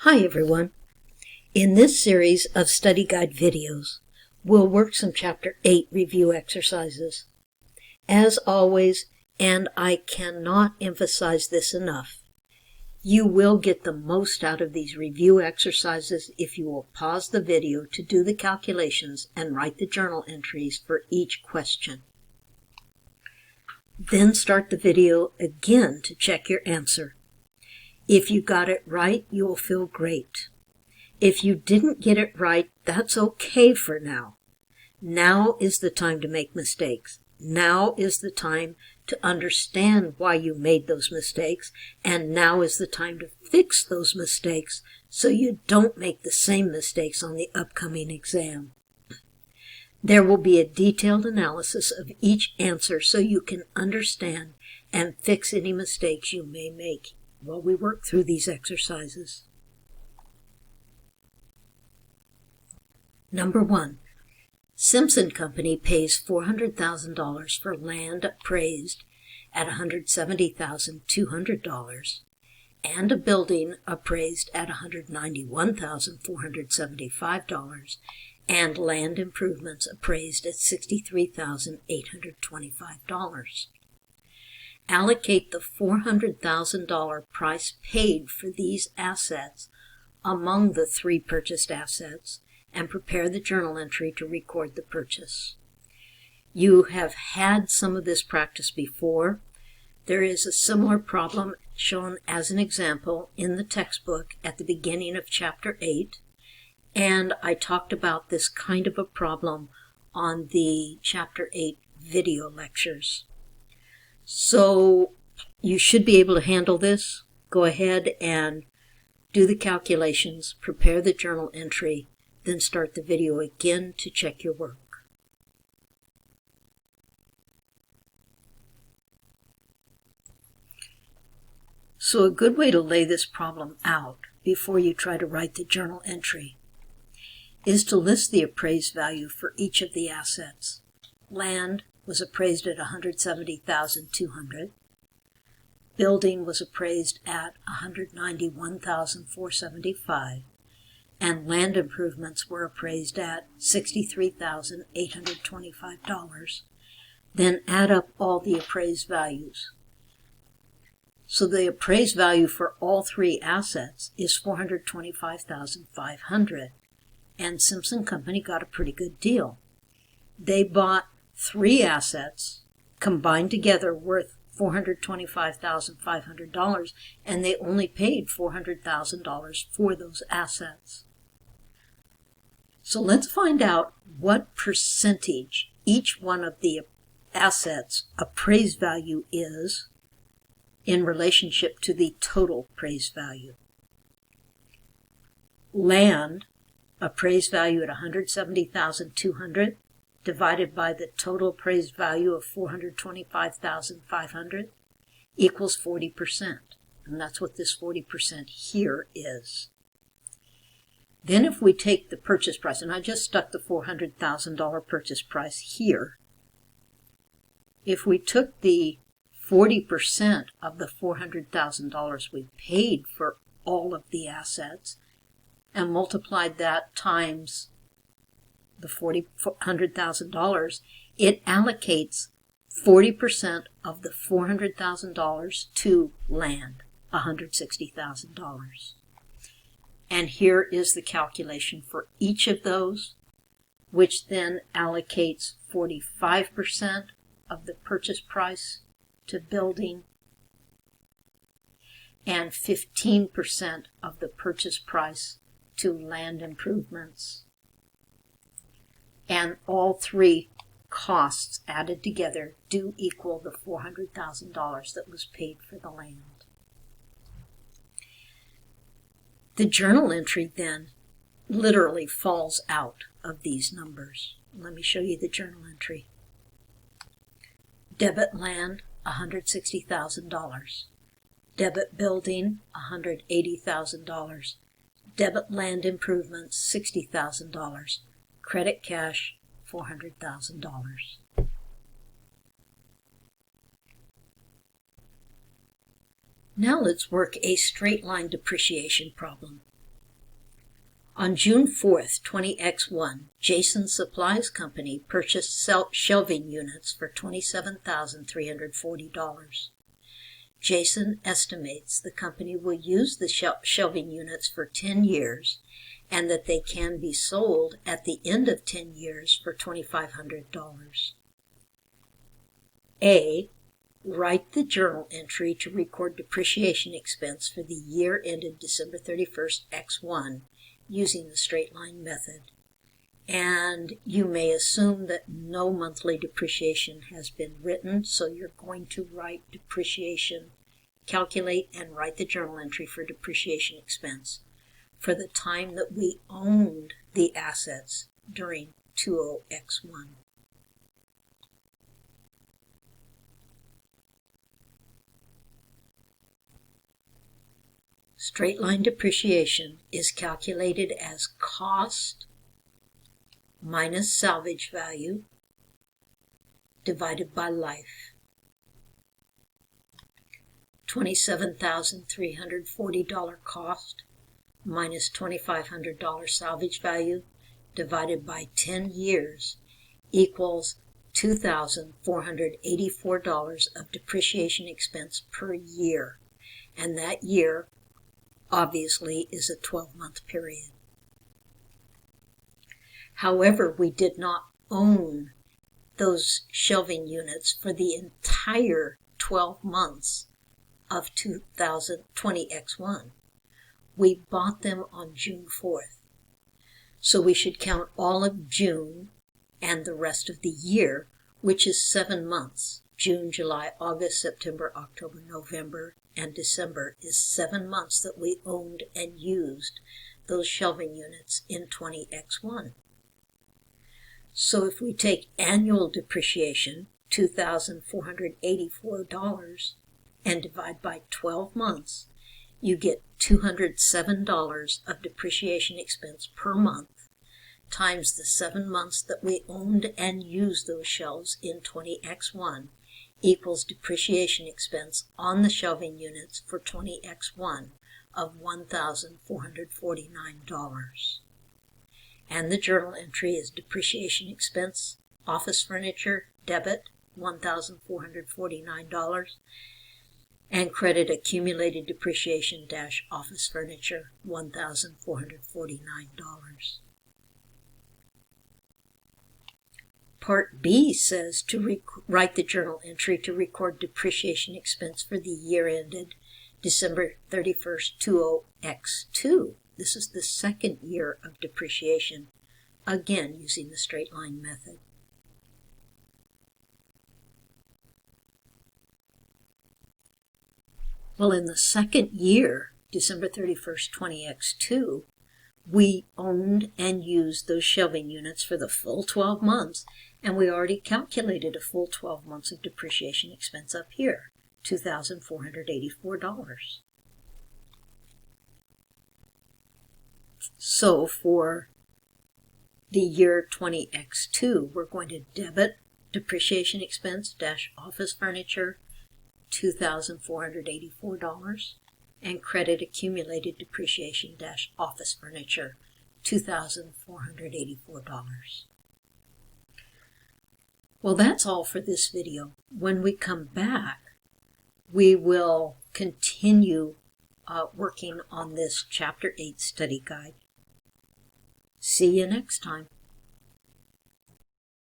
Hi everyone. In this series of study guide videos, we'll work some Chapter 8 review exercises. As always, and I cannot emphasize this enough, you will get the most out of these review exercises if you will pause the video to do the calculations and write the journal entries for each question. Then start the video again to check your answer. If you got it right, you will feel great. If you didn't get it right, that's okay for now. Now is the time to make mistakes. Now is the time to understand why you made those mistakes, and now is the time to fix those mistakes so you don't make the same mistakes on the upcoming exam. There will be a detailed analysis of each answer so you can understand and fix any mistakes you may make while we work through these exercises. Number 1. Simpson Company pays $400,000 for land appraised at $170,200 and a building appraised at $191,475 and land improvements appraised at $63,825. Allocate the $400,000 price paid for these assets among the 3 purchased assets and prepare the journal entry to record the purchase. You have had some of this practice before. There is a similar problem shown as an example in the textbook at the beginning of Chapter 8, and I talked about this kind of a problem on the Chapter 8 video lectures. So you should be able to handle this. Go ahead and do the calculations, prepare the journal entry, then start the video again to check your work. So a good way to lay this problem out before you try to write the journal entry is to list the appraised value for each of the assets. Land was appraised at $170,200. Building was appraised at $191,475, and land improvements were appraised at $63,825. Then add up all the appraised values. So the appraised value for all 3 assets is $425,500, and Simpson Company got a pretty good deal. They bought 3 assets combined together worth $425,500, and they only paid $400,000 for those assets. So let's find out what percentage each one of the assets' appraised value is in relationship to the total appraised value. Land appraised value at $170,200 divided by the total appraised value of $425,500 equals 40%. And that's what this 40% here is. Then if we take the purchase price, and I just stuck the $400,000 purchase price here, if we took the 40% of the $400,000 we paid for all of the assets and multiplied that times the $400,000, it allocates 40% of the $400,000 to land, $160,000. And here is the calculation for each of those, which then allocates 45% of the purchase price to building and 15% of the purchase price to land improvements. And all 3 costs added together do equal the $400,000 that was paid for the land. The journal entry then literally falls out of these numbers. Let me show you the journal entry. Debit land, $160,000. Debit building, $180,000. Debit land improvements, $60,000. Credit cash, $400,000. Now let's work a straight line depreciation problem. On June 4th, 20X1, Json Supplies Company purchased shelving units for $27,340. Json estimates the company will use the shelving units for 10 years and that they can be sold at the end of 10 years for $2,500. A. Write the journal entry to record depreciation expense for the year ended December 31st, X1, using the straight line method. And you may assume that no monthly depreciation has been written, so you're going to write depreciation, calculate and write the journal entry for depreciation expense for the time that we owned the assets during 20X1. Straight line depreciation is calculated as cost minus salvage value divided by life. $27,340 cost minus $2,500 salvage value divided by 10 years equals $2,484 of depreciation expense per year, and that year obviously is a 12-month period. However, we did not own those shelving units for the entire 12 months of 2020X1. We bought them on June 4th. So we should count all of June and the rest of the year, which is 7 months. June, July, August, September, October, November, and December is 7 months that we owned and used those shelving units in 20X1. So if we take annual depreciation, $2,484, and divide by 12 months, you get $207 of depreciation expense per month times the 7 months that we owned and used those shelves in 20X1 equals depreciation expense on the shelving units for 20X1 of $1,449. And the journal entry is depreciation expense, office furniture, debit, $1,449, and credit accumulated depreciation dash office furniture, $1,449. Part B says to write the journal entry to record depreciation expense for the year ended December 31st, 20X2. This is the second year of depreciation, again using the straight line method. Well, in the second year, December 31st, 20X2, we owned and used those shelving units for the full 12 months, and we already calculated a full 12 months of depreciation expense up here, $2,484. So for the year 20X2, we're going to debit depreciation expense dash office furniture, $2,484, and credit accumulated depreciation dash office furniture, $2,484. Well, that's all for this video. When we come back, we will continue working on this Chapter 8 study guide. See you next time.